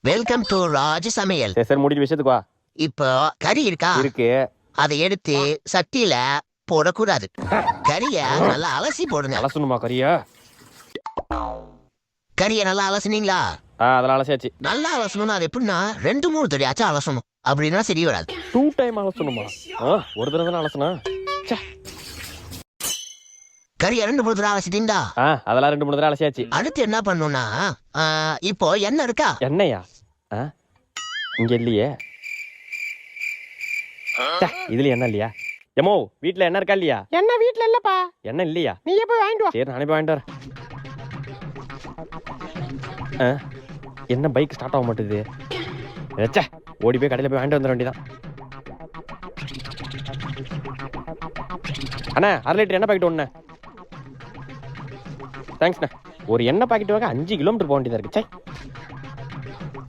Welcome to ராஜ சமையல். சரி முடிஞ்ச விஷயத்துக்கு வா. இப்போ கறி இருக்கா? இருக்கு. அதை எடுத்து சட்டியில போடக்கூடாது. கறிய நல்லா அலசி போடுங்க. அலசணுமா கறியா? கறிய நல்லா அலசுனீங்களா? அதெல்லாம் அலசியாச்சு. நல்லா அலசணும்னா அது எப்படின்னா 2-3 தடவையாச்சும் அலசணும். அப்படின்னா சரி வராது. 2 டைம் அலசணுமா? ஒரு தடவை தானே அலசனா? கறிய 2-3 தடவை அலசிட்டீங்களா? அதெல்லாம் 2-3 தடவை அலசியாச்சு. அடுத்து என்ன பண்ணணும்னா இப்போ எண்ணெய் இருக்கா? எண்ணெயா? இங்க இல்லையே. இதுல என்ன இல்லையா? எமோ வீட்டுல என்ன இருக்கா இல்லையா? என்ன வீட்ல இல்லப்பா. என்ன இல்லையா? நீயே போய் வாங்கிட்டு வா. சரி நானே போய் வாங்கிட்டு வரேன். என்ன பைக் ஸ்டார்ட் ஆக மாட்டேது? ஓடி போய் கடையில போய் வாங்கிட்டு வந்துட வேண்டியதான். அண்ணா 1/2 லிட்டர் எண்ணெய் பாக்கெட் ஒண்ணு. தேங்க்ஸ்ண்ணா. ஒரு எண்ணெய் பாக்கெட் வாங்க 5 கிலோமீட்டர் போக வேண்டியதா இருக்கு.